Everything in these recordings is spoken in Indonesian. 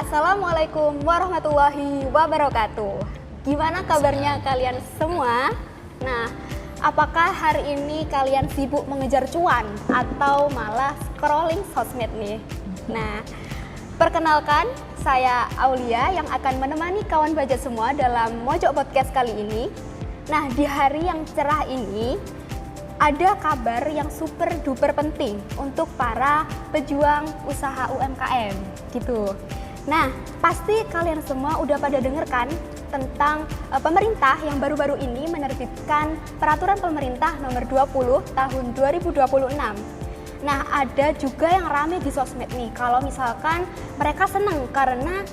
Assalamualaikum warahmatullahi wabarakatuh. Gimana kabarnya kalian semua? Nah, apakah hari ini kalian sibuk mengejar cuan atau malah scrolling sosmed nih? Nah, perkenalkan saya Aulia yang akan menemani kawan baja semua dalam Mojok Podcast kali ini. Nah, di hari yang cerah ini ada kabar yang super duper penting untuk para pejuang usaha UMKM gitu. Nah, pasti kalian semua udah pada denger kan tentang pemerintah yang baru-baru ini menerbitkan peraturan pemerintah nomor 20 tahun 2026. Nah, ada juga yang rame di sosmed nih kalau misalkan mereka seneng karena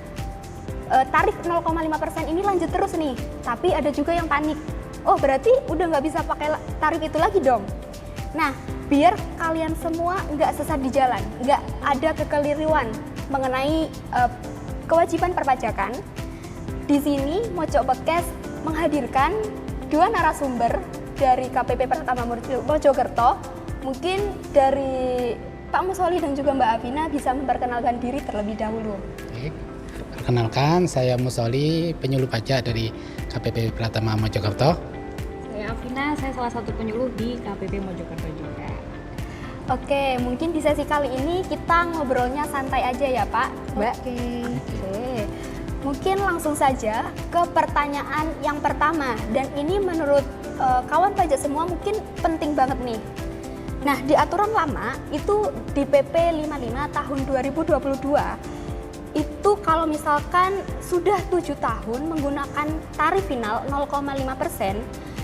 tarif 0,5% ini lanjut terus nih. Tapi ada juga yang panik. Oh, berarti udah nggak bisa pakai tarif itu lagi dong. Nah, biar kalian semua nggak sesat di jalan, nggak ada kekeliruan mengenai kewajiban perpajakan, di sini Mojok Podcast menghadirkan dua narasumber dari KPP Pratama Mojokerto. Mungkin dari Pak Musoli dan juga Mbak Afina bisa memperkenalkan diri terlebih dahulu. Baik, perkenalkan saya Musoli, penyuluh pajak dari KPP Pratama Mojokerto. Saya Afina, saya salah satu penyuluh di KPP Mojokerto juga. Oke, mungkin di sesi kali ini kita ngobrolnya santai aja ya Pak, Mbak. Oke. Mungkin langsung saja ke pertanyaan yang pertama, dan ini menurut kawan pajak semua mungkin penting banget nih. Nah, di aturan lama itu di PP 55 tahun 2022 itu kalau misalkan sudah 7 tahun menggunakan tarif final 0,5%,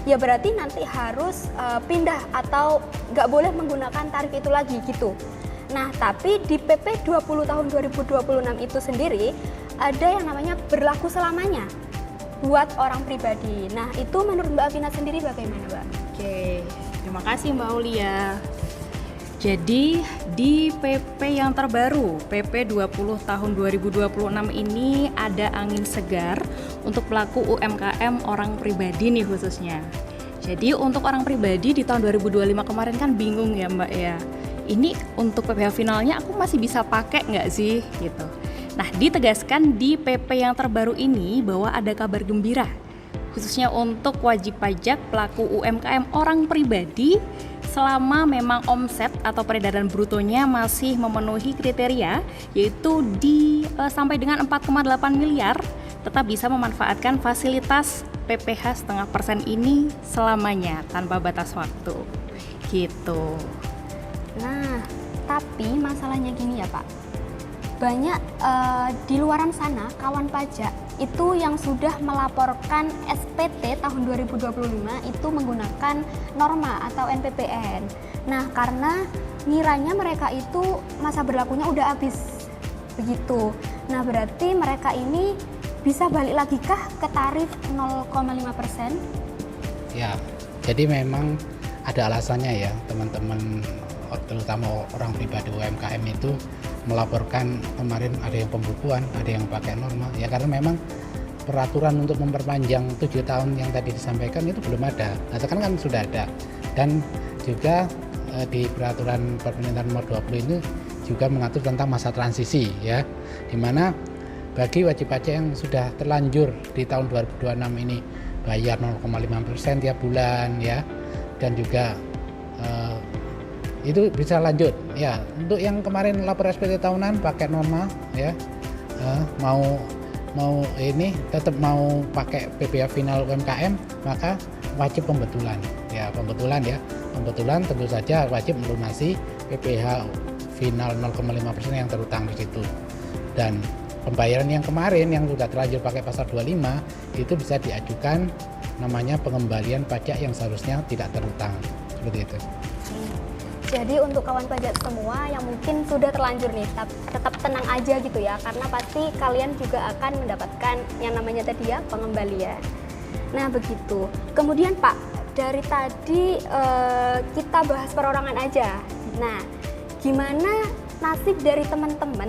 ya berarti nanti harus pindah atau nggak boleh menggunakan tarif itu lagi gitu. Nah, tapi di PP 20 tahun 2026 itu sendiri ada yang namanya berlaku selamanya buat orang pribadi. Nah, itu menurut Mbak Afina sendiri bagaimana, Mbak? Oke, terima kasih Mbak Aulia. Jadi di PP yang terbaru, PP 20 tahun 2026 ini ada angin segar untuk pelaku UMKM orang pribadi nih khususnya. Jadi untuk orang pribadi di tahun 2025 kemarin kan bingung ya Mbak ya. Ini untuk PPh finalnya aku masih bisa pakai nggak sih gitu. Nah, ditegaskan di PP yang terbaru ini bahwa ada kabar gembira khususnya untuk wajib pajak pelaku UMKM orang pribadi selama memang omset atau peredaran brutonya masih memenuhi kriteria, yaitu sampai dengan 4,8 miliar tetap bisa memanfaatkan fasilitas PPh 0,5% ini selamanya tanpa batas waktu gitu. Nah, tapi masalahnya gini ya Pak, banyak di luaran sana kawan pajak itu yang sudah melaporkan SPT tahun 2025 itu menggunakan norma atau NPPN. Nah, karena ngiranya mereka itu masa berlakunya udah habis begitu. Nah, berarti mereka ini bisa balik lagi kah ke tarif 0,5%? Ya, jadi memang ada alasannya ya teman-teman, terutama orang pribadi UMKM itu melaporkan kemarin ada yang pembukuan, ada yang pakai norma. Ya karena memang peraturan untuk memperpanjang 7 tahun yang tadi disampaikan itu belum ada. Nah sekarang kan sudah ada. Dan juga di peraturan pemerintah nomor 20 ini juga mengatur tentang masa transisi ya. Di mana bagi wajib pajak yang sudah terlanjur di tahun 2026 ini bayar 0,5% tiap bulan ya. Dan juga itu bisa lanjut ya. Untuk yang kemarin lapor SPT tahunan pakai norma ya, mau ini tetap mau pakai PPh final UMKM, maka wajib pembetulan ya. Pembetulan tentu saja wajib melunasi PPh final 0,5% yang terutang di situ. Dan pembayaran yang kemarin yang sudah terlanjur pakai pasal 25 itu bisa diajukan namanya pengembalian pajak yang seharusnya tidak terutang, seperti itu. Jadi untuk kawan pajak semua yang mungkin sudah terlanjur nih, tetap tenang aja gitu ya, karena pasti kalian juga akan mendapatkan yang namanya tadi ya, pengembalian. Nah begitu. Kemudian Pak, dari tadi kita bahas perorangan aja. Nah, gimana nasib dari teman-teman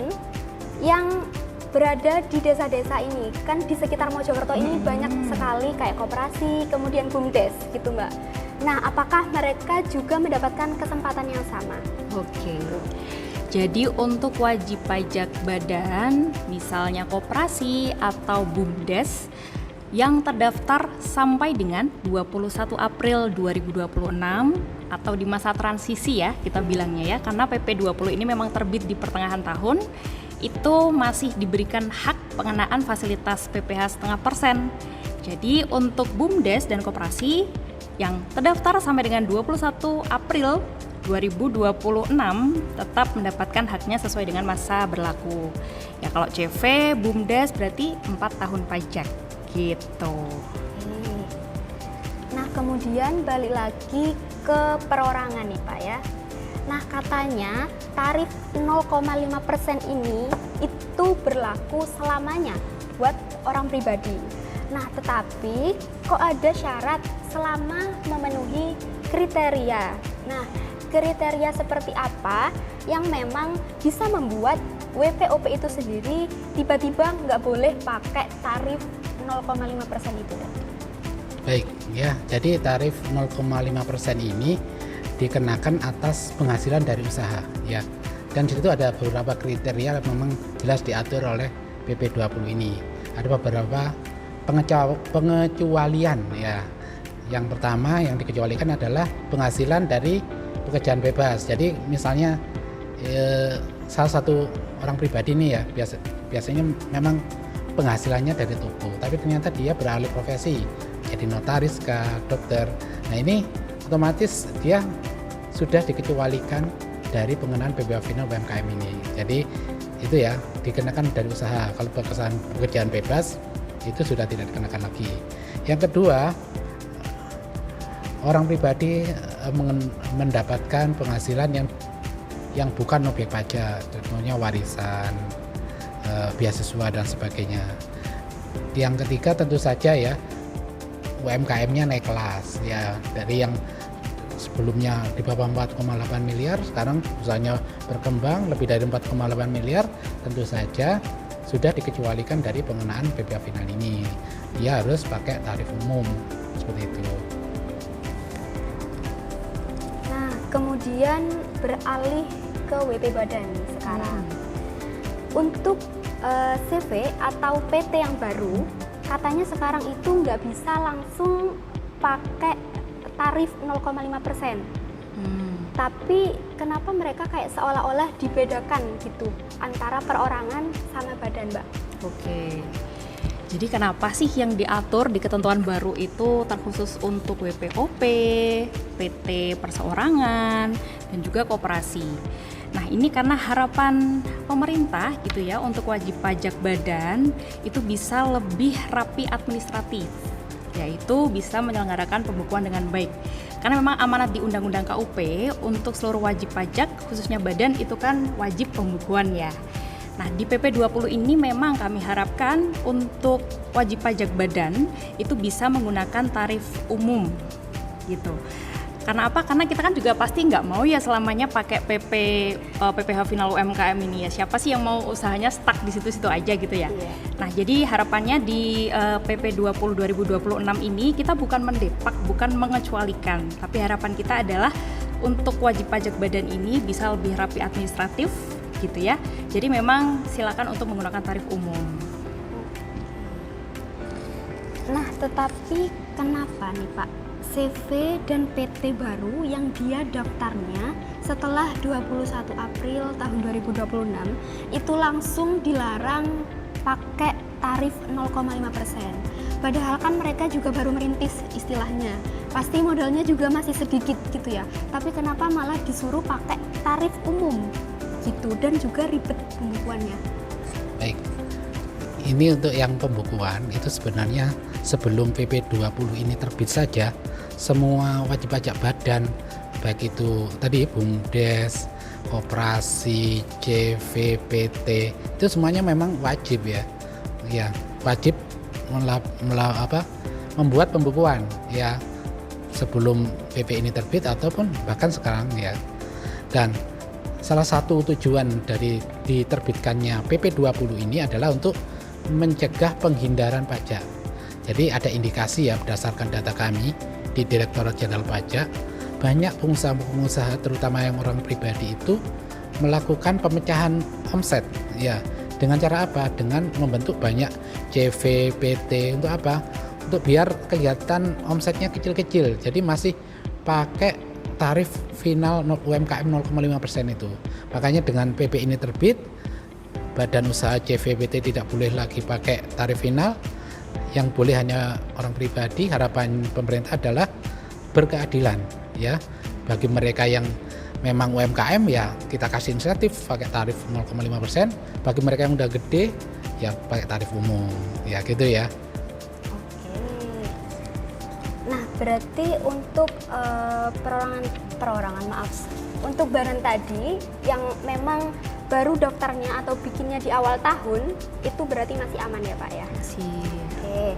yang berada di desa-desa ini? Kan di sekitar Mojokerto ini banyak sekali kayak koperasi, kemudian BUMDes gitu Mbak. Nah, apakah mereka juga mendapatkan kesempatan yang sama? Oke. Jadi untuk wajib pajak badan, misalnya koperasi atau BUMDes yang terdaftar sampai dengan 21 April 2026 atau di masa transisi ya kita bilangnya ya, karena PP 20 ini memang terbit di pertengahan tahun, itu masih diberikan hak pengenaan fasilitas PPh 0,5%. Jadi untuk BUMDes dan koperasi yang terdaftar sampai dengan 21 April 2026 tetap mendapatkan haknya sesuai dengan masa berlaku. Ya kalau CV, BUMDes berarti 4 tahun pajak gitu. Nah, kemudian balik lagi ke perorangan nih Pak ya. Nah, katanya tarif 0,5% ini itu berlaku selamanya buat orang pribadi. Nah, tetapi kok ada syarat selama memenuhi kriteria. Nah, kriteria seperti apa yang memang bisa membuat WPOP itu sendiri tiba-tiba nggak boleh pakai tarif 0,5% itu? Baik, ya. Jadi tarif 0,5% ini dikenakan atas penghasilan dari usaha, ya. Dan di situ ada beberapa kriteria yang memang jelas diatur oleh PP 20 ini. Ada beberapa pengecualian, ya. Yang pertama yang dikecualikan adalah penghasilan dari pekerjaan bebas. Jadi misalnya salah satu orang pribadi nih ya, biasanya memang penghasilannya dari toko, tapi ternyata dia beralih profesi jadi notaris kah, dokter. Nah ini otomatis dia sudah dikecualikan dari pengenaan PPh final UMKM ini. Jadi itu ya dikenakan dari usaha. Kalau pekerjaan bebas itu sudah tidak dikenakan lagi. Yang kedua, orang pribadi mendapatkan penghasilan yang bukan objek pajak, contohnya warisan, beasiswa dan sebagainya. Yang ketiga tentu saja ya UMKM-nya naik kelas ya, dari yang sebelumnya di bawah 4,8 miliar sekarang usahanya berkembang lebih dari 4,8 miliar, tentu saja sudah dikecualikan dari pengenaan PPh final ini. Dia harus pakai tarif umum seperti itu. Kemudian beralih ke WP badan sekarang. Untuk CV atau PT yang baru, katanya sekarang itu nggak bisa langsung pakai tarif 0,5%. Tapi kenapa mereka kayak seolah-olah dibedakan gitu antara perorangan sama badan, Mbak? Oke. Jadi kenapa sih yang diatur di ketentuan baru itu terkhusus untuk WPOP, PT perseorangan, dan juga koperasi. Nah ini karena harapan pemerintah gitu ya untuk wajib pajak badan itu bisa lebih rapi administratif, yaitu bisa menyelenggarakan pembukuan dengan baik. Karena memang amanat di Undang-Undang KUP untuk seluruh wajib pajak khususnya badan itu kan wajib pembukuan ya. Nah, di PP 20 ini memang kami harapkan untuk wajib pajak badan itu bisa menggunakan tarif umum gitu. Karena apa? Karena kita kan juga pasti nggak mau ya selamanya pakai PPh final UMKM ini ya. Siapa sih yang mau usahanya stuck di situ-situ aja gitu ya. Iya. Nah, jadi harapannya di PP 20 2026 ini kita bukan mendepak, bukan mengecualikan, tapi harapan kita adalah untuk wajib pajak badan ini bisa lebih rapi administratif gitu ya. Jadi memang silakan untuk menggunakan tarif umum. Nah, tetapi kenapa nih Pak, CV dan PT baru yang dia daftarnya setelah 21 April tahun 2026 itu langsung dilarang pakai tarif 0,5%. Padahal kan mereka juga baru merintis istilahnya. Pasti modalnya juga masih sedikit gitu ya. Tapi kenapa malah disuruh pakai tarif umum gitu dan juga ribet pembukuannya? Baik, ini untuk yang pembukuan itu sebenarnya sebelum PP 20 ini terbit saja semua wajib pajak badan baik itu tadi BUMDes, koperasi, CV, PT itu semuanya memang wajib ya wajib membuat pembukuan ya sebelum PP ini terbit ataupun bahkan sekarang ya. Dan salah satu tujuan dari diterbitkannya PP 20 ini adalah untuk mencegah penghindaran pajak. Jadi ada indikasi ya berdasarkan data kami di Direktorat Jenderal Pajak, banyak pengusaha-pengusaha terutama yang orang pribadi itu melakukan pemecahan omset ya. Dengan cara apa? Dengan membentuk banyak CV, PT untuk apa? Untuk biar kelihatan omsetnya kecil-kecil. Jadi masih pakai tarif final UMKM 0,5% itu. Makanya dengan PP ini terbit, badan usaha CV, PT tidak boleh lagi pakai tarif final. Yang boleh hanya orang pribadi. Harapan pemerintah adalah berkeadilan ya. Bagi mereka yang memang UMKM ya kita kasih insentif pakai tarif 0,5%. Bagi mereka yang udah gede ya pakai tarif umum ya gitu ya. Oke. Nah berarti untuk untuk badan tadi yang memang baru daftarnya atau bikinnya di awal tahun itu berarti masih aman ya Pak ya? Masih. Oke.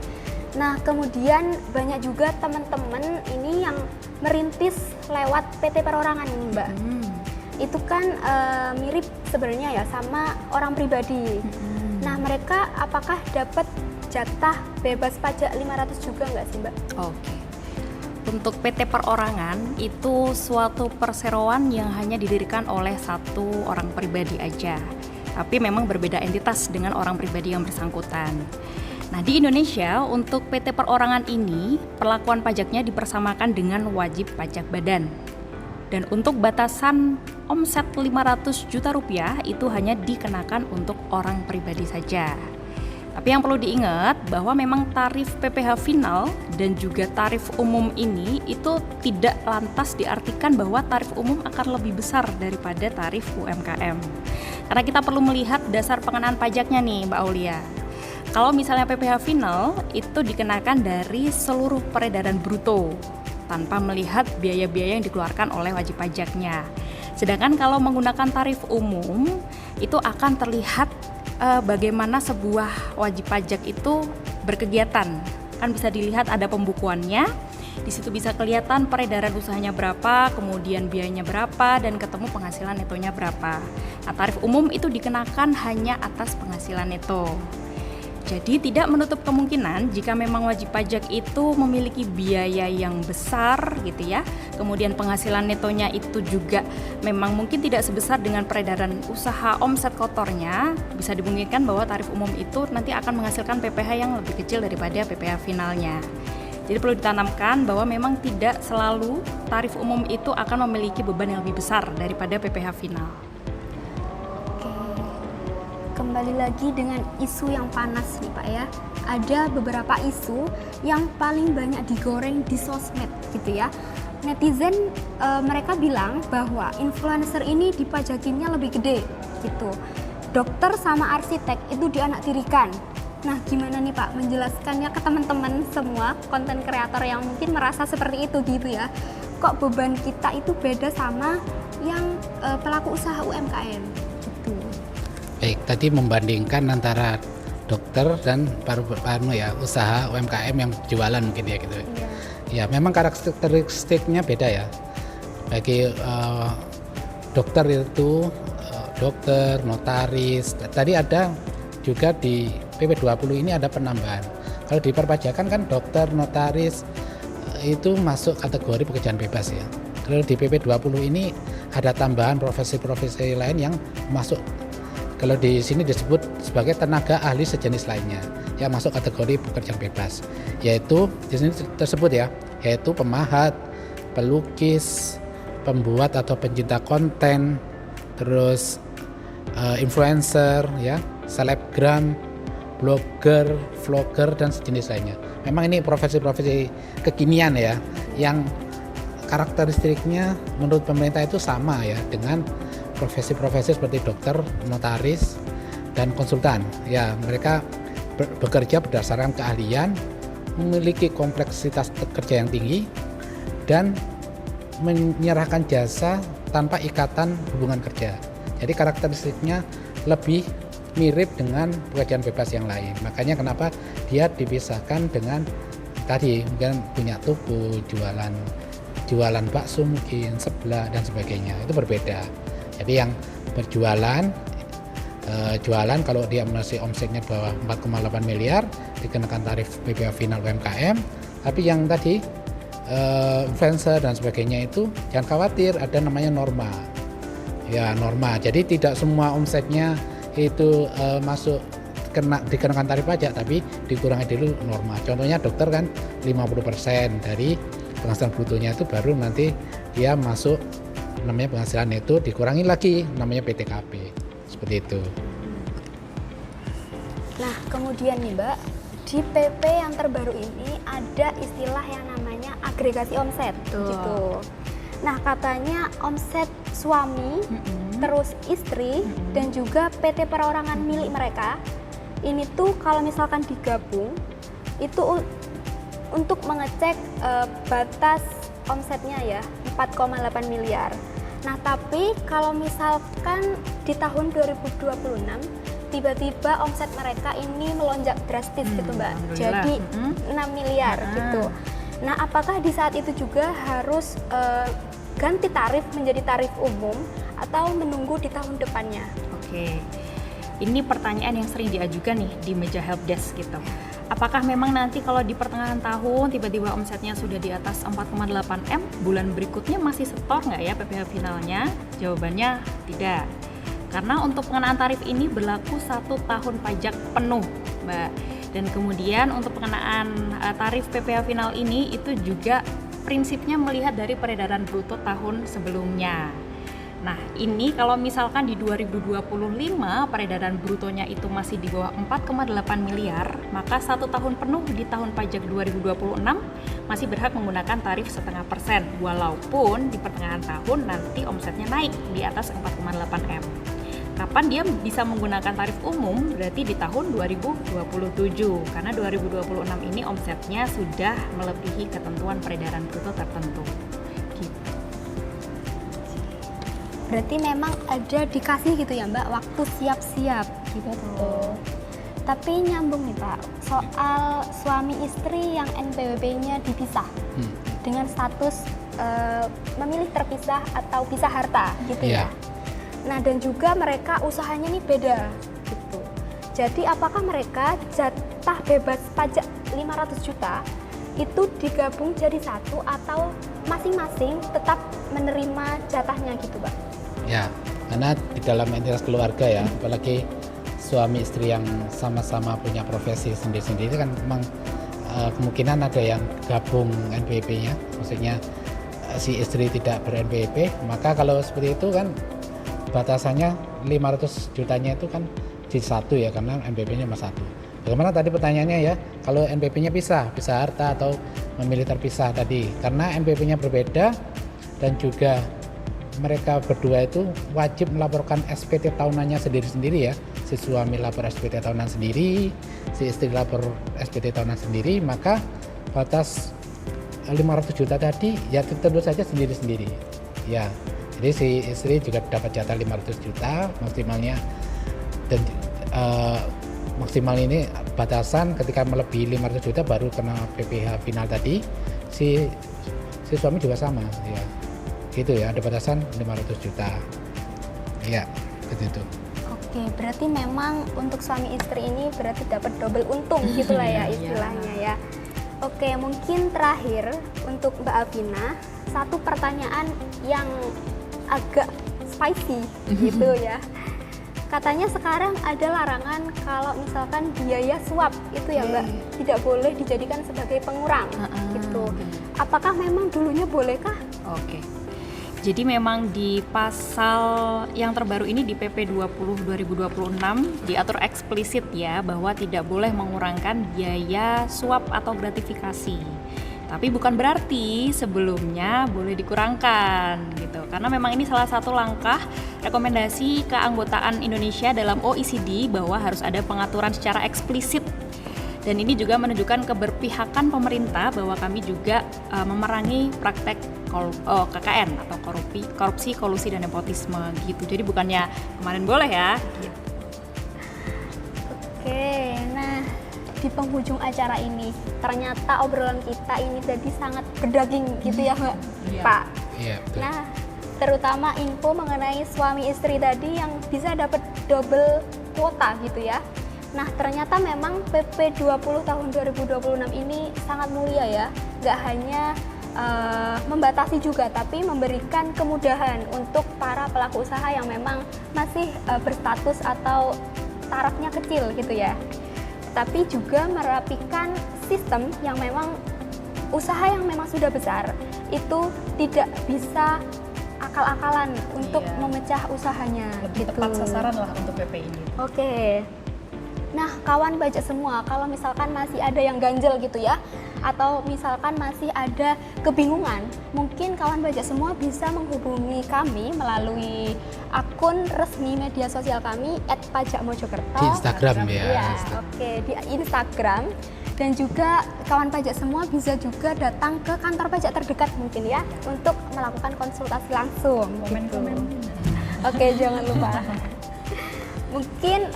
Nah kemudian banyak juga teman-teman ini yang merintis lewat PT perorangan ini Mbak. Itu kan mirip sebenarnya ya sama orang pribadi. Nah mereka apakah dapat jatah bebas pajak 500 juga nggak sih Mbak? Oke. Untuk PT perorangan itu suatu perseroan yang hanya didirikan oleh satu orang pribadi aja. Tapi memang berbeda entitas dengan orang pribadi yang bersangkutan. Nah, di Indonesia untuk PT perorangan ini perlakuan pajaknya dipersamakan dengan wajib pajak badan. Dan untuk batasan omset 500 juta rupiah itu hanya dikenakan untuk orang pribadi saja. Tapi yang perlu diingat bahwa memang tarif PPh final dan juga tarif umum ini itu tidak lantas diartikan bahwa tarif umum akan lebih besar daripada tarif UMKM. Karena kita perlu melihat dasar pengenaan pajaknya nih Mbak Aulia. Kalau misalnya PPh final itu dikenakan dari seluruh peredaran bruto tanpa melihat biaya-biaya yang dikeluarkan oleh wajib pajaknya. Sedangkan kalau menggunakan tarif umum itu akan terlihat bagaimana sebuah wajib pajak itu berkegiatan. Kan bisa dilihat ada pembukuannya. Di situ bisa kelihatan peredaran usahanya berapa, kemudian biayanya berapa, dan ketemu penghasilan netonya berapa. Nah, tarif umum itu dikenakan hanya atas penghasilan neto. Jadi tidak menutup kemungkinan jika memang wajib pajak itu memiliki biaya yang besar gitu ya. Kemudian penghasilan netonya itu juga memang mungkin tidak sebesar dengan peredaran usaha omset kotornya. Bisa dimungkinkan bahwa tarif umum itu nanti akan menghasilkan PPh yang lebih kecil daripada PPh finalnya. Jadi perlu ditanamkan bahwa memang tidak selalu tarif umum itu akan memiliki beban yang lebih besar daripada PPh final. Kembali lagi dengan isu yang panas nih Pak ya. Ada beberapa isu yang paling banyak digoreng di sosmed gitu ya. Netizen mereka bilang bahwa influencer ini dipajakinnya lebih gede gitu. Dokter sama arsitek itu dianaktirikan. Nah gimana nih Pak menjelaskannya ke teman-teman semua konten kreator yang mungkin merasa seperti itu gitu ya. Kok beban kita itu beda sama yang pelaku usaha UMKM gitu. Baik, tadi membandingkan antara dokter dan usaha UMKM yang jualan mungkin ya gitu. Ya, memang karakteristiknya beda ya. Bagi dokter itu dokter, notaris. Tadi ada juga di PP 20 ini ada penambahan. Kalau di perpajakan kan dokter, notaris itu masuk kategori pekerjaan bebas ya. Kalau di PP 20 ini ada tambahan profesi-profesi lain yang masuk. Kalau di sini disebut sebagai tenaga ahli sejenis lainnya yang masuk kategori pekerjaan bebas, yaitu di sini tersebut ya, yaitu pemahat, pelukis, pembuat atau pencinta konten, terus influencer ya, selebgram, blogger, vlogger dan sejenis lainnya. Memang ini profesi-profesi kekinian ya, yang karakteristiknya menurut pemerintah itu sama ya dengan profesi-profesi seperti dokter, notaris, dan konsultan. Ya, mereka bekerja berdasarkan keahlian, memiliki kompleksitas kerja yang tinggi, dan menyerahkan jasa tanpa ikatan hubungan kerja. Jadi karakteristiknya lebih mirip dengan pekerjaan bebas yang lain. Makanya kenapa dia dipisahkan dengan tadi mungkin punya toko, jualan bakso mungkin, sebelah dan sebagainya. Itu berbeda. Jadi yang berjualan jualan kalau dia masih omsetnya bawah 4,8 miliar dikenakan tarif PPh final UMKM. Tapi yang tadi influencer dan sebagainya itu jangan khawatir, ada namanya norma. ya norma. Jadi tidak semua omsetnya itu masuk dikenakan tarif pajak, tapi dikurangi dulu norma. Contohnya dokter kan 50% dari penghasilan brutonya itu baru nanti dia masuk namanya penghasilan itu dikurangi lagi namanya PTKP. Seperti itu. Nah, kemudian nih Mbak, di PP yang terbaru ini ada istilah yang namanya agregasi omset gitu. Nah, katanya omset suami, terus istri, dan juga PT perorangan milik mereka ini tuh kalau misalkan digabung itu untuk mengecek batas omsetnya ya 4,8 miliar. Nah, tapi kalau misalkan di tahun 2026 tiba-tiba omset mereka ini melonjak drastis gitu Mbak, jadi 6 miliar gitu. Nah, apakah di saat itu juga harus ganti tarif menjadi tarif umum atau menunggu di tahun depannya? Oke, ini pertanyaan yang sering diajukan nih di meja helpdesk gitu. Apakah memang nanti kalau di pertengahan tahun tiba-tiba omsetnya sudah di atas 4,8 M, bulan berikutnya masih setor nggak ya PPh finalnya? Jawabannya tidak. Karena untuk pengenaan tarif ini berlaku 1 tahun pajak penuh, Mbak. Dan kemudian untuk pengenaan tarif PPh final ini itu juga prinsipnya melihat dari peredaran bruto tahun sebelumnya. Nah, ini kalau misalkan di 2025 peredaran brutonya itu masih di bawah 4,8 miliar, maka 1 tahun penuh di tahun pajak 2026 masih berhak menggunakan tarif 0,5%, walaupun di pertengahan tahun nanti omsetnya naik di atas 4,8 M. Kapan dia bisa menggunakan tarif umum? Berarti di tahun 2027, karena 2026 ini omsetnya sudah melebihi ketentuan peredaran bruto tertentu. Gitu. Berarti memang ada dikasih gitu ya Mbak, waktu siap-siap gitu. Tapi nyambung nih Pak, soal suami istri yang NPWP-nya dipisah dengan status memilih terpisah atau pisah harta gitu ya. Nah, dan juga mereka usahanya nih beda gitu. Jadi apakah mereka jatah bebas pajak 500 juta itu digabung jadi satu atau masing-masing tetap menerima jatahnya gitu, Pak? Ya, karena di dalam entitas keluarga ya, apalagi suami istri yang sama-sama punya profesi sendiri-sendiri kan memang kemungkinan ada yang gabung NPWP-nya, maksudnya si istri tidak ber-NPWP, maka kalau seperti itu kan batasannya 500 jutanya itu kan di satu ya, karena NPWP-nya cuma satu. Bagaimana tadi pertanyaannya ya, kalau NPWP-nya pisah harta atau memilih terpisah tadi, karena NPWP-nya berbeda dan juga mereka berdua itu wajib melaporkan SPT tahunannya sendiri-sendiri ya. Si suami lapor SPT tahunan sendiri, si istri lapor SPT tahunan sendiri, maka batas 500 juta tadi ya tentu saja sendiri-sendiri. Ya, jadi si istri juga dapat jatah 500 juta maksimalnya, dan maksimal ini batasan ketika melebihi 500 juta baru kena PPh final tadi. Si suami juga sama ya. Gitu ya, ada batasan 500 juta. Ya, begitu. Oke, berarti memang untuk suami istri ini berarti dapat double untung gitulah ya istilahnya ya. Oke, mungkin terakhir untuk Mbak Alvina, satu pertanyaan yang agak spicy gitu ya. Katanya sekarang ada larangan kalau misalkan biaya suap itu ya Mbak, tidak boleh dijadikan sebagai pengurang gitu. Apakah memang dulunya bolehkah? Oke. Jadi memang di pasal yang terbaru ini di PP 20 2026 diatur eksplisit ya bahwa tidak boleh mengurangkan biaya suap atau gratifikasi. Tapi bukan berarti sebelumnya boleh dikurangkan gitu. Karena memang ini salah satu langkah rekomendasi keanggotaan Indonesia dalam OECD bahwa harus ada pengaturan secara eksplisit. Dan ini juga menunjukkan keberpihakan pemerintah bahwa kami juga memerangi praktek KKN atau korupsi, kolusi, dan nepotisme gitu. Jadi bukannya kemarin boleh ya. Gitu. Oke, nah di penghujung acara ini ternyata obrolan kita ini jadi sangat berdaging gitu ya Mbak, Pak. Iya, betul. Nah, terutama info mengenai suami istri tadi yang bisa dapat double kuota gitu ya. Nah, ternyata memang PP 20 tahun 2026 ini sangat mulia ya. Nggak hanya membatasi juga, tapi memberikan kemudahan untuk para pelaku usaha yang memang masih berstatus atau tarafnya kecil gitu ya. Tapi juga merapikan sistem yang memang usaha yang memang sudah besar itu tidak bisa akal-akalan untuk memecah usahanya. Lebih gitu. tepat sasaran lah untuk PP ini. Oke. Nah, kawan pajak semua, kalau misalkan masih ada yang ganjel gitu ya, atau misalkan masih ada kebingungan, mungkin kawan pajak semua bisa menghubungi kami melalui akun resmi media sosial kami @pajakmojokerto. Di Instagram ya. Iya, oke, di Instagram. Dan juga kawan pajak semua bisa juga datang ke kantor pajak terdekat mungkin ya, untuk melakukan konsultasi langsung. Komen-komen. Gitu. Oke, jangan lupa. Mungkin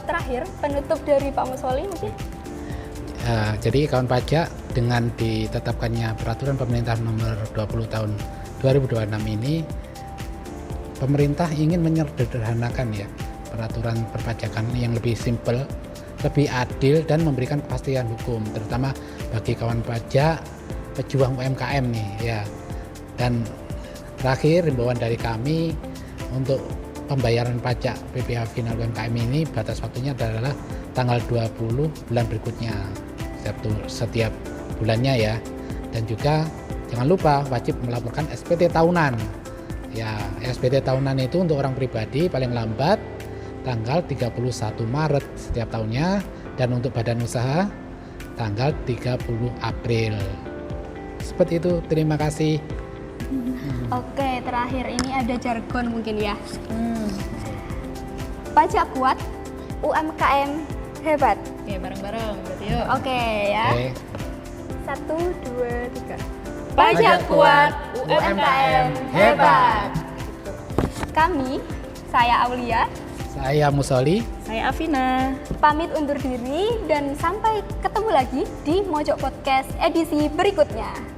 terakhir penutup dari Pak Musoli mungkin. Jadi kawan pajak, dengan ditetapkannya peraturan pemerintah nomor 20 tahun 2026 ini, pemerintah ingin menyederhanakan ya peraturan perpajakan yang lebih simpel, lebih adil, dan memberikan kepastian hukum, terutama bagi kawan pajak pejuang UMKM nih ya. Dan terakhir, himbauan dari kami untuk pembayaran pajak PPh final UMKM ini, batas waktunya adalah tanggal 20 bulan berikutnya setiap bulannya ya. Dan juga jangan lupa wajib melaporkan SPT tahunan. Ya, SPT tahunan itu untuk orang pribadi paling lambat tanggal 31 Maret setiap tahunnya, dan untuk badan usaha tanggal 30 April. Seperti itu, terima kasih. Oke, terakhir ini ada jargon mungkin ya. Pajak kuat, UMKM hebat. Oke, bareng-bareng berarti yuk. Oke ya. Oke. 1, 2, 3. Pajak kuat, UMKM hebat. Kami, saya Aulia, Saya Musoli. Saya Afina. pamit undur diri dan sampai ketemu lagi di Mojok Podcast edisi berikutnya.